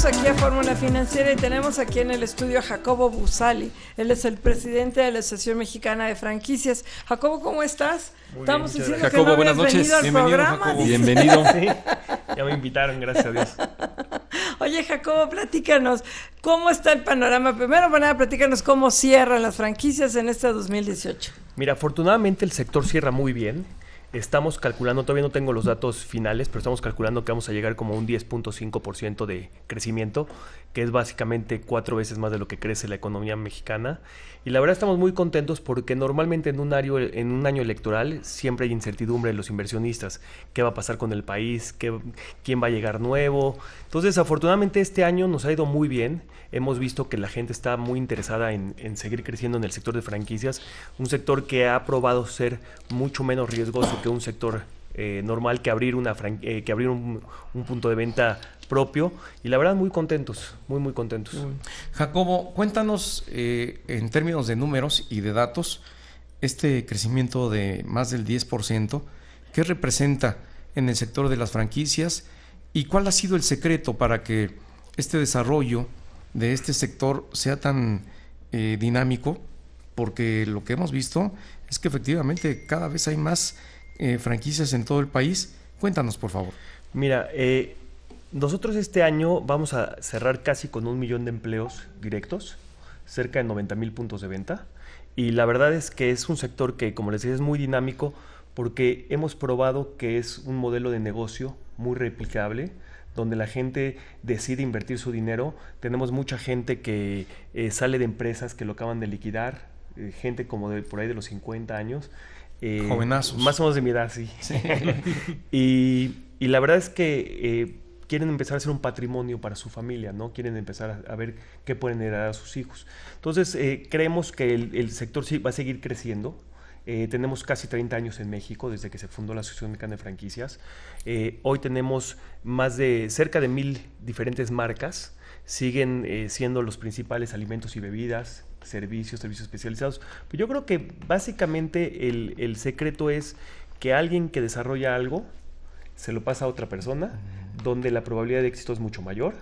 Aquí a Fórmula Financiera y tenemos aquí en el estudio a Jacobo Buzali. Él es el presidente de la Asociación Mexicana de Franquicias. Jacobo, ¿cómo estás? Muy Estamos bien, diciendo Jacobo, que no buenas habías noches. venido al programa. Jacobo. Bienvenido. Sí, ya me invitaron, gracias a Dios. Oye, Jacobo, platícanos, ¿cómo está el panorama? Primero, platícanos cómo cierran las franquicias en este 2018. Mira, afortunadamente el sector cierra muy bien. Estamos calculando, todavía no tengo los datos finales, pero estamos calculando que vamos a llegar como a un 10.5% de crecimiento, que es básicamente 4 veces más de lo que crece la economía mexicana. Y la verdad estamos muy contentos porque normalmente en un año electoral siempre hay incertidumbre de los inversionistas. ¿Qué va a pasar con el país? ¿Quién va a llegar nuevo? Entonces, afortunadamente este año nos ha ido muy bien. Hemos visto que la gente está muy interesada en seguir creciendo en el sector de franquicias, un sector que ha probado ser mucho menos riesgoso que un sector normal, que abrir un punto de venta propio, y la verdad muy contentos, muy contentos. Jacobo, cuéntanos en términos de números y de datos, este crecimiento de más del 10%, ¿qué representa en el sector de las franquicias y cuál ha sido el secreto para que este desarrollo de este sector sea tan dinámico? Porque lo que hemos visto es que efectivamente cada vez hay más franquicias en todo el país. Cuéntanos, por favor. Mira, nosotros este año vamos a cerrar casi con 1 millón de empleos directos, cerca de 90,000 puntos de venta, y la verdad es que es un sector que, como les decía, es muy dinámico porque hemos probado que es un modelo de negocio muy replicable, donde la gente decide invertir su dinero. Tenemos mucha gente que sale de empresas que lo acaban de liquidar, gente como por ahí de los 50 años. Jovenazos. Más o menos de mi edad, sí. y la verdad es que quieren empezar a hacer un patrimonio para su familia, ¿no? Quieren empezar a ver qué pueden heredar a sus hijos. Entonces, creemos que el sector sí va a seguir creciendo. Tenemos casi 30 años en México desde que se fundó la Asociación Mexicana de Franquicias. Hoy tenemos cerca de 1,000 diferentes marcas. Siguen siendo los principales alimentos y bebidas, servicios especializados. Pero yo creo que básicamente el secreto es que alguien que desarrolla algo se lo pasa a otra persona, donde la probabilidad de éxito es mucho mayor,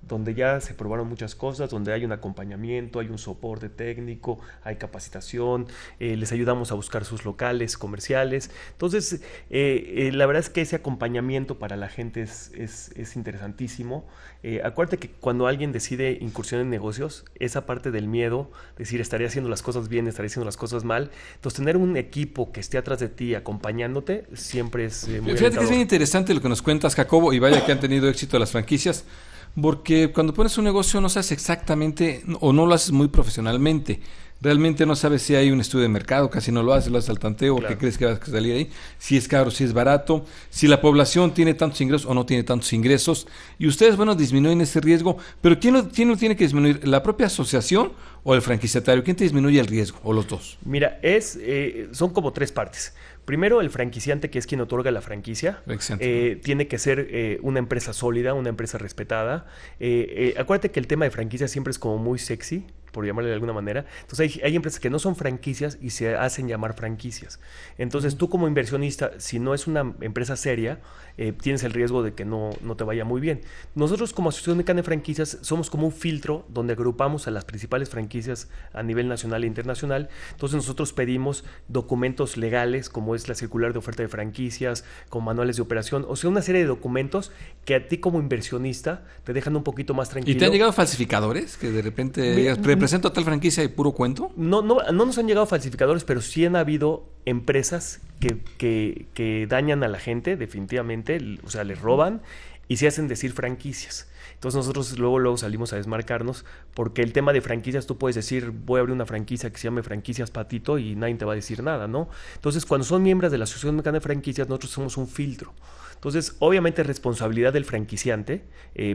donde ya se probaron muchas cosas, donde hay un acompañamiento, hay un soporte técnico, hay capacitación, les ayudamos a buscar sus locales comerciales. Entonces, la verdad es que ese acompañamiento para la gente es interesantísimo. Acuérdate que cuando alguien decide incursionar en negocios, esa parte del miedo, decir, estaré haciendo las cosas bien, estaré haciendo las cosas mal, entonces tener un equipo que esté atrás de ti acompañándote siempre es muy Fíjate alentador. que es bien interesante lo que nos cuentas, Jacobo, y vaya que han tenido éxito las franquicias, porque cuando pones un negocio no sabes exactamente o no lo haces muy profesionalmente. Realmente no sabes si hay un estudio de mercado, casi no lo haces al tanteo, claro. ¿Qué crees que vas a salir ahí? Si es caro, si es barato, si la población tiene tantos ingresos o no tiene tantos ingresos. Y ustedes, bueno, disminuyen ese riesgo, pero ¿quién lo tiene que disminuir? ¿La propia asociación o el franquiciatario? ¿Quién te disminuye el riesgo? ¿O los dos? Mira, son como 3 partes. Primero, el franquiciante, que es quien otorga la franquicia, tiene que ser una empresa sólida, una empresa respetada. Acuérdate que el tema de franquicia siempre es como muy sexy, por llamarle de alguna manera. Entonces hay empresas que no son franquicias y se hacen llamar franquicias. Entonces tú como inversionista, si no es una empresa seria, tienes el riesgo de que no te vaya muy bien. Nosotros como Asociación Mexicana de Franquicias somos como un filtro donde agrupamos a las principales franquicias a nivel nacional e internacional. Entonces nosotros pedimos documentos legales, como es la circular de oferta de franquicias, con manuales de operación, o sea, una serie de documentos que a ti como inversionista te dejan un poquito más tranquilo. ¿Y te han llegado falsificadores? Que de repente represento tal franquicia y puro cuento. No nos han llegado falsificadores, pero sí han habido empresas que dañan a la gente, definitivamente, o sea, les roban. y se hacen decir franquicias. Entonces nosotros luego salimos a desmarcarnos, porque el tema de franquicias, tú puedes decir, voy a abrir una franquicia que se llame Franquicias Patito y nadie te va a decir nada, ¿no? Entonces, cuando son miembros de la Asociación Mexicana de Franquicias, nosotros somos un filtro. Entonces, obviamente es responsabilidad del franquiciante,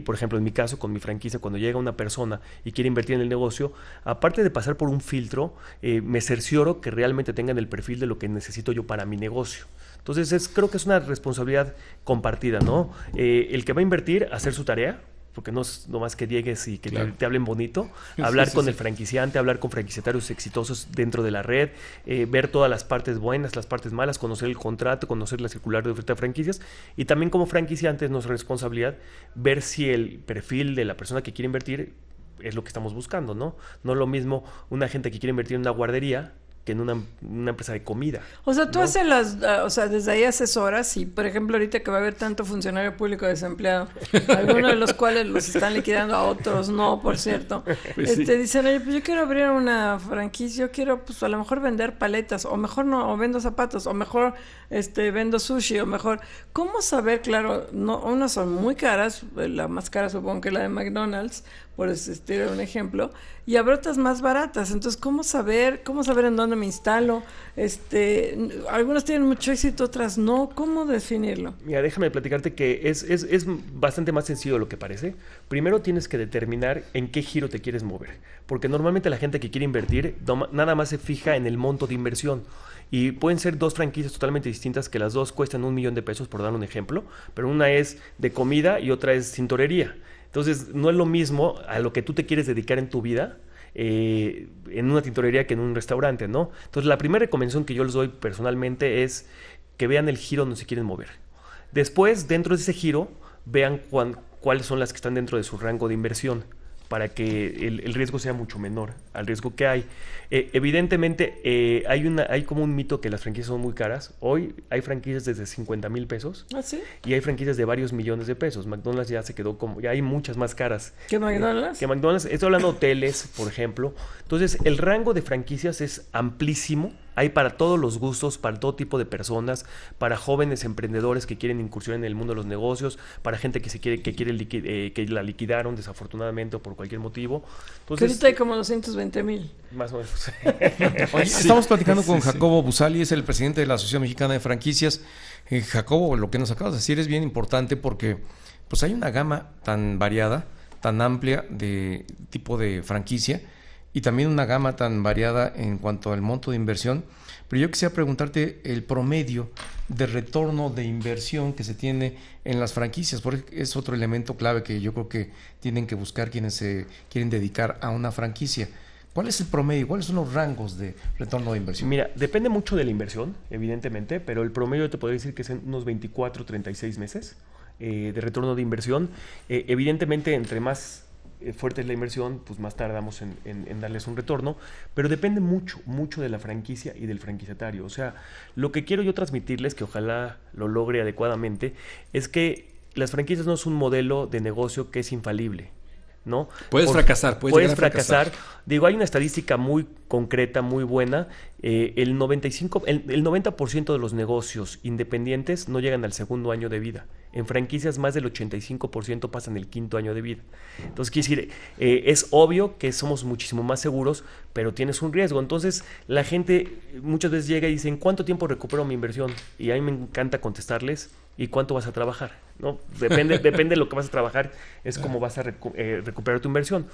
por ejemplo, en mi caso, con mi franquicia, cuando llega una persona y quiere invertir en el negocio, aparte de pasar por un filtro, me cercioro que realmente tengan el perfil de lo que necesito yo para mi negocio. Entonces, creo que es una responsabilidad compartida, ¿no? El que va a invertir, hacer su tarea, porque no es nomás que llegues y que te hablen bonito, hablar con el franquiciante, hablar con franquiciatarios exitosos dentro de la red, ver todas las partes buenas, las partes malas, conocer el contrato, conocer la circular de oferta de franquicias, y también como franquiciantes nuestra responsabilidad ver si el perfil de la persona que quiere invertir es lo que estamos buscando, ¿no? No es lo mismo una gente que quiere invertir en una guardería que en una empresa de comida. O sea, tú ¿no? haces desde ahí asesoras y, por ejemplo, ahorita que va a haber tanto funcionario público desempleado, algunos de los cuales los están liquidando, a otros no, por cierto, Pues sí. dicen, oye, pues yo quiero abrir una franquicia, yo quiero, pues a lo mejor vender paletas, o mejor no, o vendo zapatos, o mejor vendo sushi, o mejor, ¿cómo saber? Claro, no, unas son muy caras, la más cara supongo que la de McDonald's, por existir un ejemplo, y habrá otras más baratas. Entonces, ¿cómo saber en dónde me instalo? Algunas tienen mucho éxito, otras no. ¿Cómo definirlo? Mira, déjame platicarte que es bastante más sencillo de lo que parece. Primero tienes que determinar en qué giro te quieres mover, porque normalmente la gente que quiere invertir nada más se fija en el monto de inversión. Y pueden ser dos franquicias totalmente distintas que las dos cuestan $1,000,000, por dar un ejemplo, pero una es de comida y otra es tintorería. Entonces, no es lo mismo a lo que tú te quieres dedicar en tu vida en una tintorería que en un restaurante, ¿no? Entonces, la primera recomendación que yo les doy personalmente es que vean el giro donde se quieren mover. Después, dentro de ese giro, vean cuáles son las que están dentro de su rango de inversión, para que el riesgo sea mucho menor al riesgo que hay. Evidentemente, hay como un mito que las franquicias son muy caras. Hoy hay franquicias desde $50,000 ¿Ah, sí? y hay franquicias de varios millones de pesos. McDonald's ya se quedó ya hay muchas más caras. ¿Qué McDonald's? Que McDonald's, estoy hablando de hoteles, por ejemplo. Entonces, el rango de franquicias es amplísimo. Hay para todos los gustos, para todo tipo de personas, para jóvenes emprendedores que quieren incursionar en el mundo de los negocios, para gente que la liquidaron desafortunadamente o por cualquier motivo. Entonces, Que ahorita hay como 220,000. más o menos. Oye, estamos platicando con Jacobo Buzali, es el presidente de la Asociación Mexicana de Franquicias. Jacobo, lo que nos acabas de decir es bien importante porque pues hay una gama tan variada, tan amplia de tipo de franquicia, y también una gama tan variada en cuanto al monto de inversión. Pero yo quisiera preguntarte el promedio de retorno de inversión que se tiene en las franquicias, porque es otro elemento clave que yo creo que tienen que buscar quienes se quieren dedicar a una franquicia. ¿Cuál es el promedio? ¿Cuáles son los rangos de retorno de inversión? Mira, depende mucho de la inversión, evidentemente, pero el promedio te podría decir que es en unos 24, 36 meses de retorno de inversión. Evidentemente, entre más fuerte es la inversión, pues más tardamos en darles un retorno, pero depende mucho de la franquicia y del franquiciatario. O sea, lo que quiero yo transmitirles, que ojalá lo logre adecuadamente, es que las franquicias no es un modelo de negocio que es infalible, ¿no? Puedes fracasar. Digo, hay una estadística muy concreta, muy buena. El 90% de los negocios independientes no llegan al segundo año de vida. En franquicias, más del 85% pasan el quinto año de vida. Entonces, quiere decir, es obvio que somos muchísimo más seguros, pero tienes un riesgo. Entonces, la gente muchas veces llega y dice, ¿en cuánto tiempo recupero mi inversión? Y a mí me encanta contestarles, ¿y cuánto vas a trabajar? ¿No? Depende de lo que vas a trabajar, es cómo vas a recuperar tu inversión.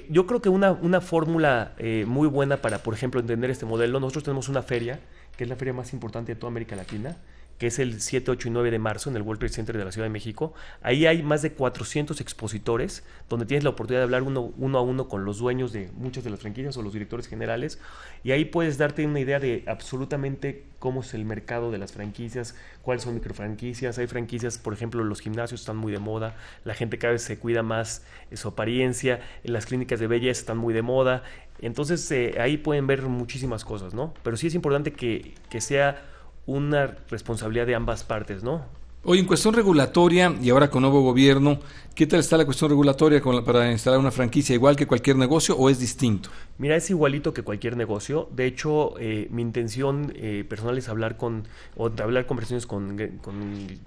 Yo creo que una fórmula muy buena para, por ejemplo, entender este modelo, nosotros tenemos una feria, que es la feria más importante de toda América Latina, que es el 7, 8 y 9 de marzo en el World Trade Center de la Ciudad de México. Ahí hay más de 400 expositores, donde tienes la oportunidad de hablar uno a uno con los dueños de muchas de las franquicias o los directores generales, y ahí puedes darte una idea de absolutamente cómo es el mercado de las franquicias, cuáles son microfranquicias. Hay franquicias, por ejemplo, los gimnasios están muy de moda, la gente cada vez se cuida más su apariencia, las clínicas de belleza están muy de moda. Entonces ahí pueden ver muchísimas cosas, ¿no? Pero sí es importante que sea una responsabilidad de ambas partes, ¿no? Oye, en cuestión regulatoria, y ahora con nuevo gobierno, ¿qué tal está la cuestión regulatoria para instalar una franquicia? ¿Igual que cualquier negocio o es distinto? Mira, es igualito que cualquier negocio. De hecho, mi intención personal es hablar con conversaciones con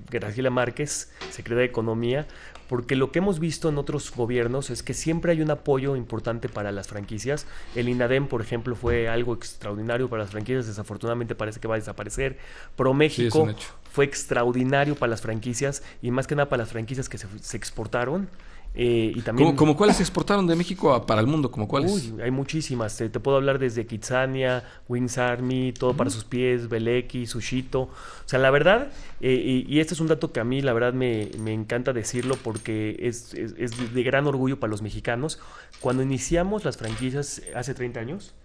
Graciela Márquez, secretaria de Economía, porque lo que hemos visto en otros gobiernos es que siempre hay un apoyo importante para las franquicias. El INADEM, por ejemplo, fue algo extraordinario para las franquicias, desafortunadamente parece que va a desaparecer. ProMéxico fue extraordinario para las franquicias y más que nada para las franquicias que se exportaron. Y también, ¿Cómo cuáles se exportaron de México para el mundo? ¿Cómo cuáles? Uy, hay muchísimas. Te puedo hablar desde Kitsania, Wings Army, Todo para sus pies, Beleki, Sushito. O sea, la verdad, y este es un dato que a mí la verdad me encanta decirlo porque es de gran orgullo para los mexicanos. Cuando iniciamos las franquicias hace 30 años,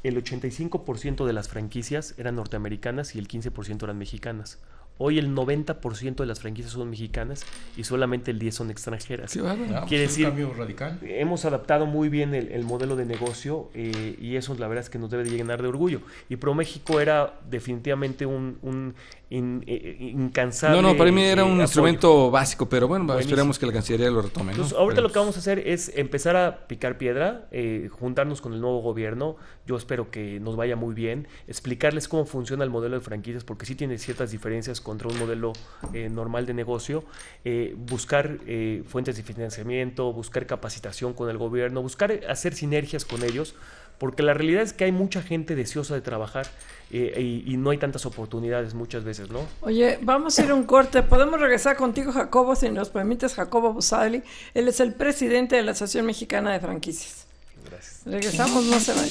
el 85% de las franquicias eran norteamericanas y el 15% eran mexicanas. Hoy el 90% de las franquicias son mexicanas y solamente el 10% son extranjeras. Sí, bueno. Quiere decir, un cambio radical. Hemos adaptado muy bien el modelo de negocio y eso la verdad es que nos debe de llenar de orgullo. Y ProMéxico era definitivamente un incansable No, para mí era un apoyo. Instrumento básico, pero bueno, Buenísimo. esperemos que la Cancillería lo retome, ¿no? Entonces, ahorita lo que vamos a hacer es empezar a picar piedra, juntarnos con el nuevo gobierno. Yo espero que nos vaya muy bien, explicarles cómo funciona el modelo de franquicias, porque sí tiene ciertas diferencias contra un modelo normal de negocio, buscar fuentes de financiamiento, buscar capacitación con el gobierno, buscar hacer sinergias con ellos, porque la realidad es que hay mucha gente deseosa de trabajar y no hay tantas oportunidades muchas veces, ¿no? Oye, vamos a ir a un corte. Podemos regresar contigo, Jacobo, si nos permites. Jacobo Buzali, él es el presidente de la Asociación Mexicana de Franquicias. Gracias. Regresamos, no se vayan.